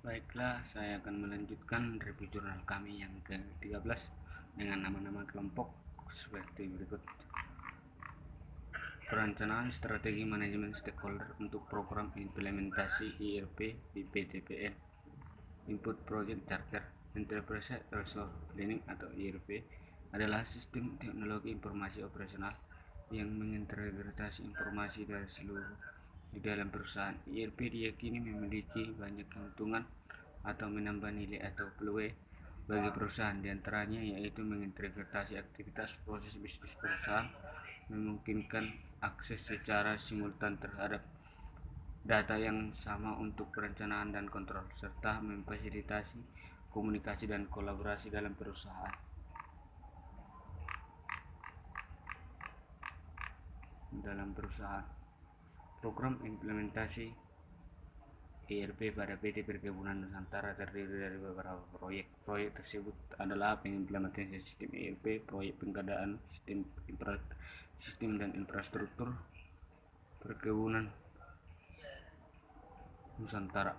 Baiklah, saya akan melanjutkan review jurnal kami yang ke-13 dengan nama-nama kelompok seperti berikut. Perencanaan strategi manajemen stakeholder untuk program implementasi ERP di PTPN. Input Project Charter. Enterprise Resource Planning atau ERP adalah sistem teknologi informasi operasional yang mengintegrasi informasi dari seluruh di dalam perusahaan. ERP diyakini memiliki banyak keuntungan atau menambah nilai atau peluang bagi perusahaan, diantaranya yaitu mengintegrasi aktivitas proses bisnis perusahaan, memungkinkan akses secara simultan terhadap data yang sama untuk perencanaan dan kontrol, serta memfasilitasi komunikasi dan kolaborasi dalam perusahaan. Program implementasi ERP pada PT Perkebunan Nusantara terdiri dari beberapa proyek. Proyek tersebut adalah pengimplementasi sistem ERP, proyek pengadaan sistem dan infrastruktur perkebunan Nusantara.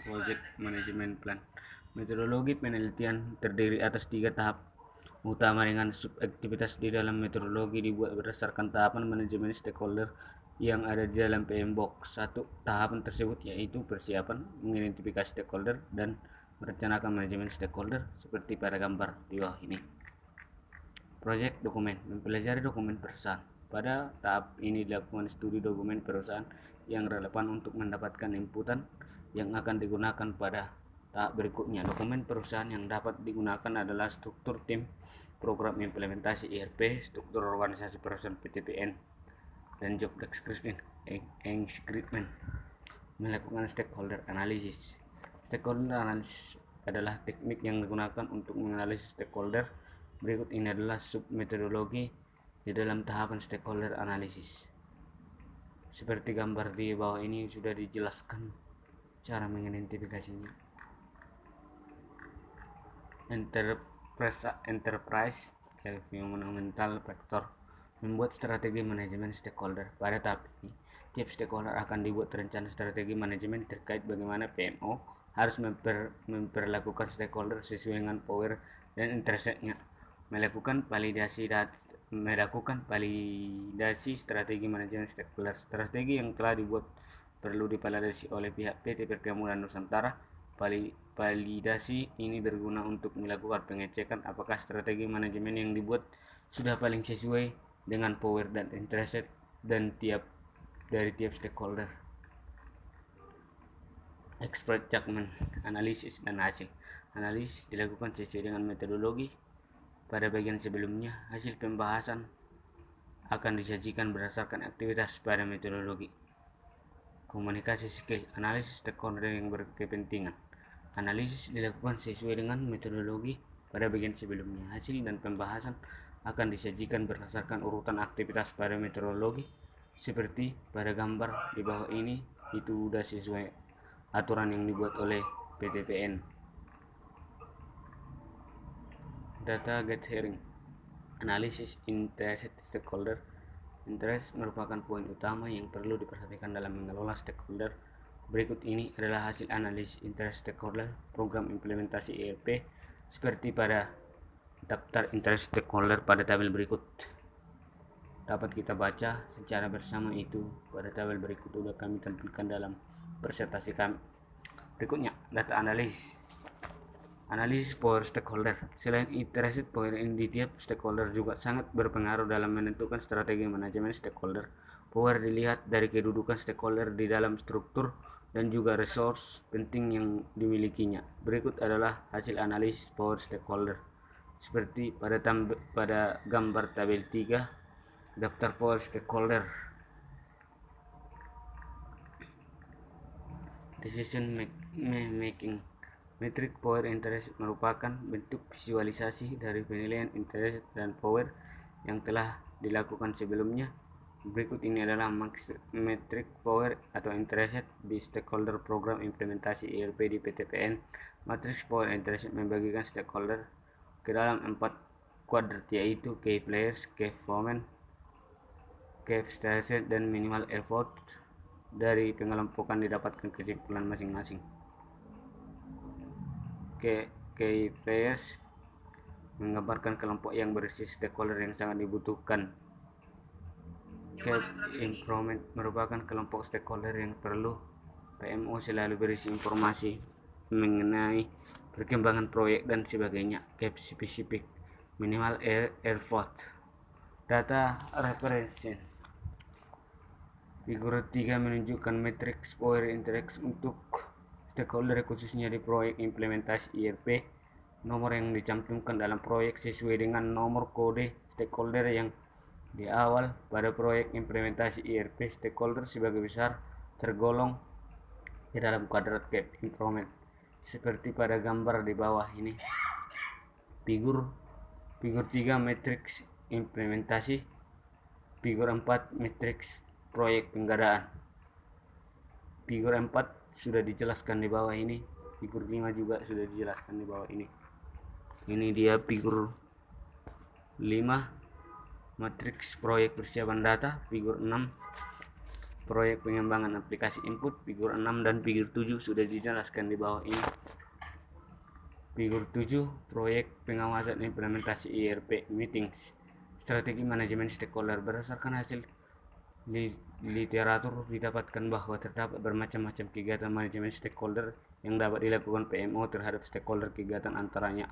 Project Management Plan. Metodologi penelitian terdiri atas 3 tahap utama dengan subaktivitas di dalam metodologi dibuat berdasarkan tahapan manajemen stakeholder yang ada di dalam PMBOK. Satu tahapan tersebut yaitu persiapan, mengidentifikasi stakeholder dan merencanakan manajemen stakeholder seperti pada gambar di bawah ini. Project dokumen, mempelajari dokumen perusahaan. Pada tahap ini dilakukan studi dokumen perusahaan yang relevan untuk mendapatkan inputan yang akan digunakan pada tahap berikutnya. Dokumen perusahaan yang dapat digunakan adalah struktur tim, program implementasi ERP, struktur organisasi perusahaan PTPN, dan job description, engagement. Melakukan stakeholder analysis. Stakeholder analysis adalah teknik yang digunakan untuk menganalisis stakeholder. Berikut ini adalah sub metodologi di dalam tahapan stakeholder analysis. Seperti gambar di bawah ini sudah dijelaskan cara mengidentifikasinya. Enterprise Environmental Factor. Membuat strategi manajemen stakeholder. Pada tahap ini, tiap stakeholder akan dibuat rencana strategi manajemen terkait bagaimana PMO harus memperlakukan stakeholder sesuai dengan power dan interestnya. Melakukan validasi strategi manajemen stakeholder. Strategi yang telah dibuat perlu divalidasi oleh pihak PT Perkebunan Nusantara. Validasi ini berguna untuk melakukan pengecekan apakah strategi manajemen yang dibuat sudah paling sesuai dengan power dan interest dan dari tiap stakeholder. Expert judgment, analisis dan hasil. Analisis dilakukan sesuai dengan metodologi. Pada bagian sebelumnya, hasil pembahasan akan disajikan berdasarkan aktivitas pada metodologi. Komunikasi skill, analisis stakeholder yang berkepentingan. Analisis dilakukan sesuai dengan metodologi pada bagian sebelumnya. Hasil dan pembahasan akan disajikan berdasarkan urutan aktivitas pada metodologi. Seperti pada gambar di bawah ini, itu sudah sesuai aturan yang dibuat oleh PTPN. Data gathering, analisis interest stakeholder. Interest merupakan poin utama yang perlu diperhatikan dalam mengelola stakeholder. Berikut ini adalah hasil analisis interest stakeholder program implementasi ERP seperti pada daftar interest stakeholder pada tabel berikut. Dapat kita baca secara bersama itu pada tabel berikut sudah kami tampilkan dalam presentasi kami. Berikutnya, data analisis power stakeholder. Selain interested, power di tiap stakeholder juga sangat berpengaruh dalam menentukan strategi manajemen stakeholder. Power dilihat dari kedudukan stakeholder di dalam struktur dan juga resource penting yang dimilikinya. Berikut adalah hasil analisis power stakeholder. Seperti pada gambar tabel 3, daftar power stakeholder. Decision making. Metrik power interest merupakan bentuk visualisasi dari penilaian interest dan power yang telah dilakukan sebelumnya. Berikut ini adalah metrik power atau interest di stakeholder program implementasi ERP di PTPN. Matriks power interest membagikan stakeholder ke dalam 4 kuadrat, yaitu key players, key performance, key status, dan minimal effort. Dari pengelompokan didapatkan kesimpulan masing-masing. Key players menggambarkan kelompok yang berisi stakeholder yang sangat dibutuhkan. Key improvement merupakan kelompok stakeholder yang perlu PMO selalu berisi informasi mengenai perkembangan proyek dan sebagainya. Key specific minimal effort. Data reference. Figur 3 menunjukkan matriks power index untuk stakeholder khususnya di proyek implementasi ERP. Nomor yang dicantumkan dalam proyek sesuai dengan nomor kode stakeholder yang di awal pada proyek implementasi ERP. Stakeholder sebagai besar tergolong di dalam kuadrat Key improvement seperti pada gambar di bawah ini. Figur 3 matriks implementasi, figur 4 matriks proyek penggadaan. Figur 4 sudah dijelaskan di bawah ini, figur 5 juga sudah dijelaskan di bawah ini. Ini dia figur 5 matriks proyek persiapan data, figur 6 proyek pengembangan aplikasi input, figur 6 dan figur 7 sudah dijelaskan di bawah ini. Figur 7 proyek pengawasan implementasi ERP meetings, strategi manajemen stakeholder. Berdasarkan hasil literatur didapatkan bahwa terdapat bermacam-macam kegiatan manajemen stakeholder yang dapat dilakukan PMO terhadap stakeholder. Kegiatan antaranya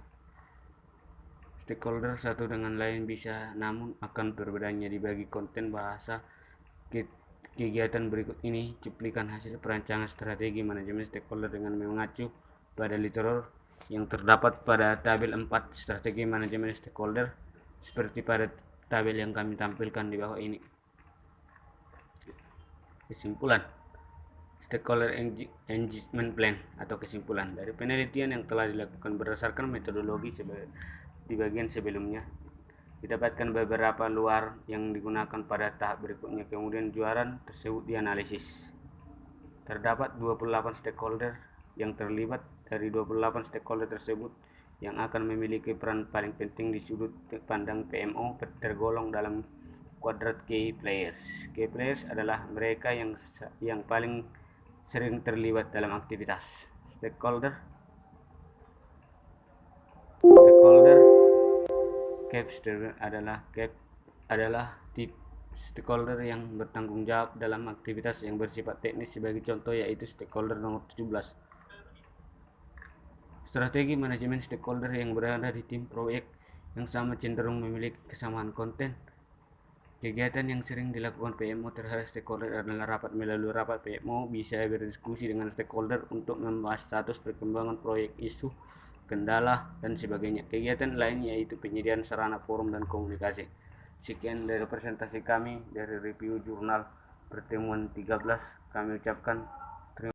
stakeholder satu dengan lain bisa namun akan berbedanya dibagi konten bahasa. Kegiatan berikut ini cuplikan hasil perancangan strategi manajemen stakeholder dengan mengacu pada literatur yang terdapat pada tabel 4 strategi manajemen stakeholder seperti pada tabel yang kami tampilkan di bawah ini. Kesimpulan stakeholder engagement plan atau kesimpulan dari penelitian yang telah dilakukan berdasarkan metodologi di bagian sebelumnya, didapatkan beberapa luar yang digunakan pada tahap berikutnya. Kemudian juaran tersebut dianalisis. Terdapat 28 stakeholder yang terlibat. Dari 28 stakeholder tersebut, yang akan memiliki peran paling penting di sudut pandang PMO tergolong dalam kuadrat key players. Key players adalah mereka yang paling sering terlibat dalam aktivitas. Stakeholder adalah tip stakeholder yang bertanggung jawab dalam aktivitas yang bersifat teknis. Sebagai contoh yaitu stakeholder nomor 17. Strategi manajemen stakeholder yang berada di tim proyek yang sama cenderung memiliki kesamaan konten. Kegiatan yang sering dilakukan PMO terhadap stakeholder adalah rapat. Melalui rapat, PMO bisa berdiskusi dengan stakeholder untuk membahas status perkembangan proyek, isu, kendala, dan sebagainya. Kegiatan lain yaitu penyediaan sarana, forum, dan komunikasi. Sekian dari presentasi kami dari review jurnal pertemuan 13. Kami ucapkan